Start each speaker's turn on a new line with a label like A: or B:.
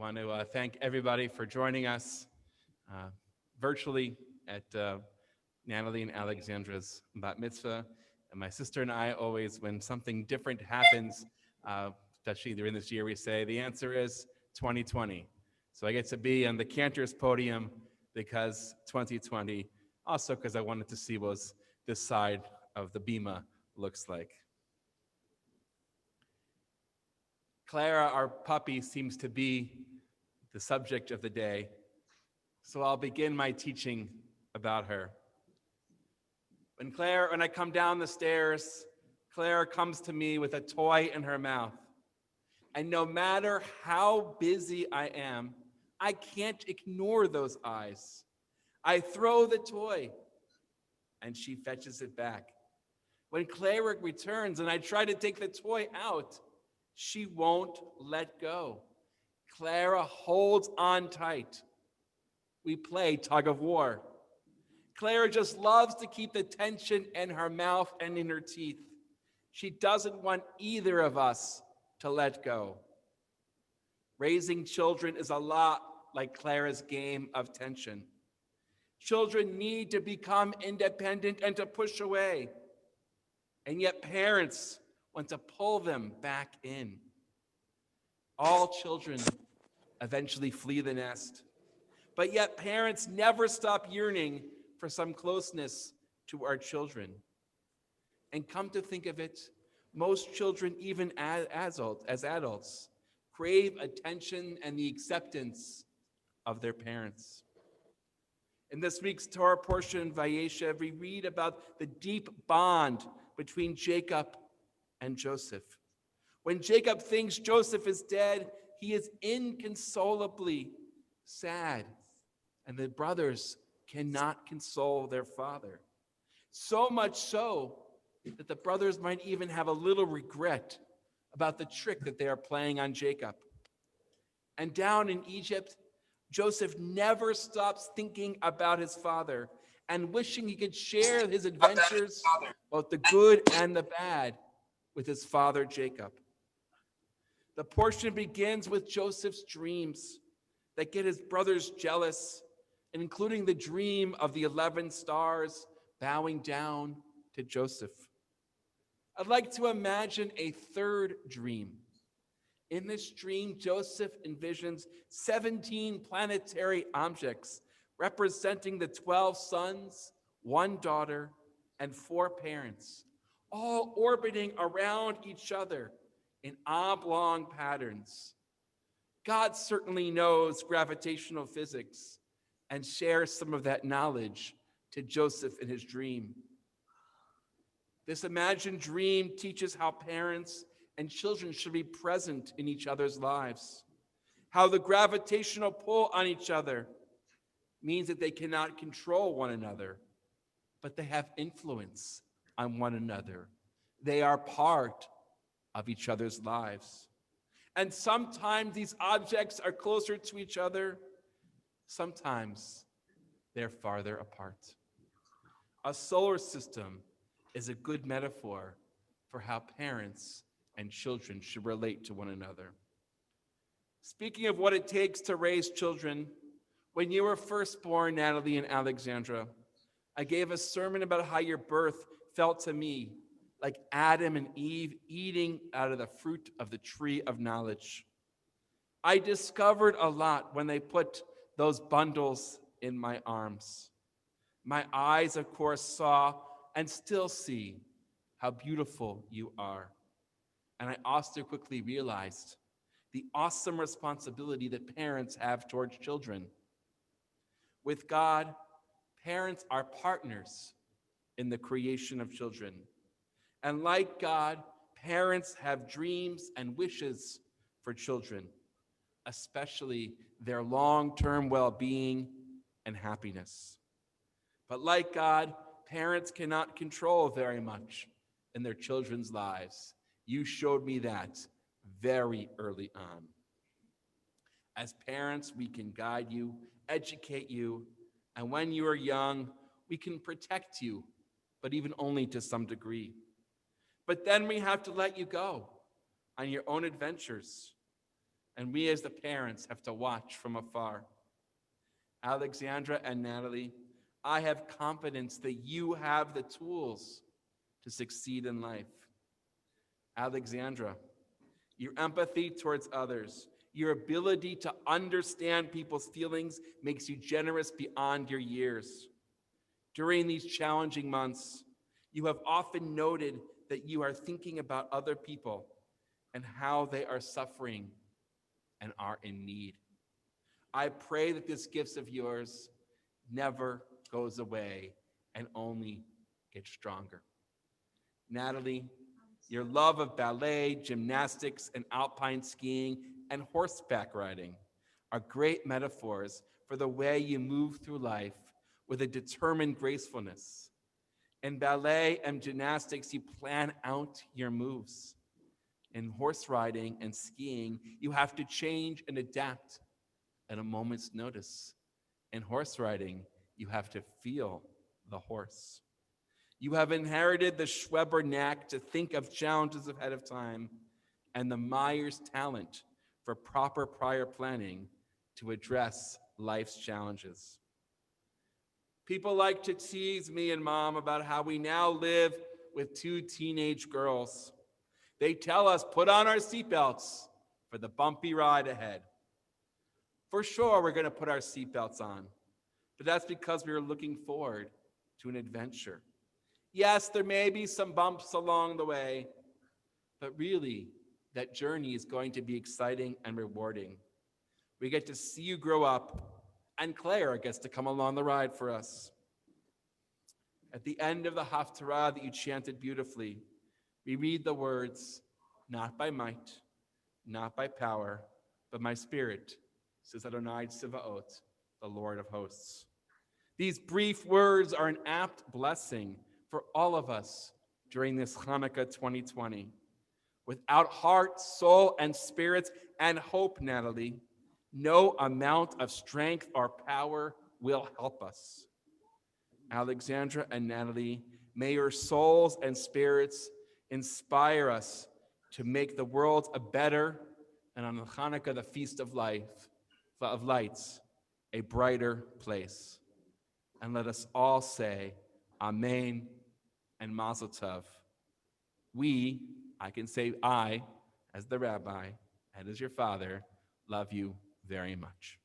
A: want to thank everybody for joining us virtually at Natalie and Alexandra's bat mitzvah. And my sister and I always, when something different happens, especially during this year, we say the answer is 2020. So I get to be on the Cantor's podium because 2020, also because I wanted to see what this side of the bima looks like. Clara, our puppy, seems to be the subject of the day, so I'll begin my teaching about her. When I come down the stairs, Clara comes to me with a toy in her mouth. And no matter how busy I am, I can't ignore those eyes. I throw the toy, and she fetches it back. When Clara returns and I try to take the toy out, she won't let go. Clara holds on tight. We play tug of war. Clara just loves to keep the tension in her mouth and in her teeth. She doesn't want either of us to let go. Raising children is a lot like Clara's game of tension. Children need to become independent and to push away. And yet parents want to pull them back in. All children eventually flee the nest, but yet parents never stop yearning for some closeness to our children. And come to think of it, most children, even as adults, crave attention and the acceptance of their parents. In this week's Torah portion, Vayeshev, we read about the deep bond between Jacob and Joseph. When Jacob thinks Joseph is dead, he is inconsolably sad, and the brothers cannot console their father. So much so that the brothers might even have a little regret about the trick that they are playing on Jacob. And down in Egypt, Joseph never stops thinking about his father and wishing he could share his adventures, both the good and the bad, with his father Jacob. The portion begins with Joseph's dreams that get his brothers jealous, including the dream of the 11 stars bowing down to Joseph. I'd like to imagine a third dream. In this dream, Joseph envisions 17 planetary objects representing the 12 sons, 1 daughter, and 4 parents, all orbiting around each other in oblong patterns. God certainly knows gravitational physics and shares some of that knowledge to Joseph in his dream. This imagined dream teaches how parents and children should be present in each other's lives, how the gravitational pull on each other means that they cannot control one another, but they have influence on one another. They are part of each other's lives. And sometimes these objects are closer to each other, sometimes they're farther apart. A solar system is a good metaphor for how parents and children should relate to one another. Speaking of what it takes to raise children, when you were first born, Natalie and Alexandra, I gave a sermon about how your birth felt to me like Adam and Eve eating out of the fruit of the tree of knowledge. I discovered a lot when they put those bundles in my arms. My eyes, of course, saw and still see how beautiful you are. And I also quickly realized the awesome responsibility that parents have towards children. With God, parents are partners in the creation of children. And like God, parents have dreams and wishes for children, especially their long-term well-being and happiness. But like God, parents cannot control very much in their children's lives. You showed me that very early on. As parents, we can guide you, educate you, and when you are young, we can protect you, but even only to some degree. But then we have to let you go on your own adventures. and we as the parents have to watch from afar. Alexandra and Natalie, I have confidence that you have the tools to succeed in life. Alexandra, your empathy towards others, your ability to understand people's feelings makes you generous beyond your years. During these challenging months, you have often noted that you are thinking about other people and how they are suffering and are in need. I pray that this gift of yours never goes away and only gets stronger. Natalie, your love of ballet, gymnastics, and alpine skiing and horseback riding are great metaphors for the way you move through life with a determined gracefulness. In ballet and gymnastics, you plan out your moves. In horse riding and skiing, you have to change and adapt at a moment's notice. In horse riding, you have to feel the horse. You have inherited the Schweber knack to think of challenges ahead of time and the Myers talent for proper prior planning to address life's challenges. People like to tease me and Mom about how we now live with 2 teenage girls. They tell us, put on our seatbelts for the bumpy ride ahead. For sure, we're going to put our seatbelts on, but that's because we are looking forward to an adventure. Yes, there may be some bumps along the way, but really, that journey is going to be exciting and rewarding. We get to see you grow up, and Claire gets to come along the ride for us. At the end of the Haftarah that you chanted beautifully, we read the words, not by might, not by power, but my spirit, says Adonai Tzivaot, the Lord of hosts. These brief words are an apt blessing for all of us during this Hanukkah 2020. Without heart, soul, and spirit, and hope, Natalie, no amount of strength or power will help us. Alexandra and Natalie, may your souls and spirits inspire us to make the world a better, and on Hanukkah, the feast of lights, a brighter place. And let us all say, Amen and Mazel Tov. I can say I, as the rabbi and as your father, love you very much.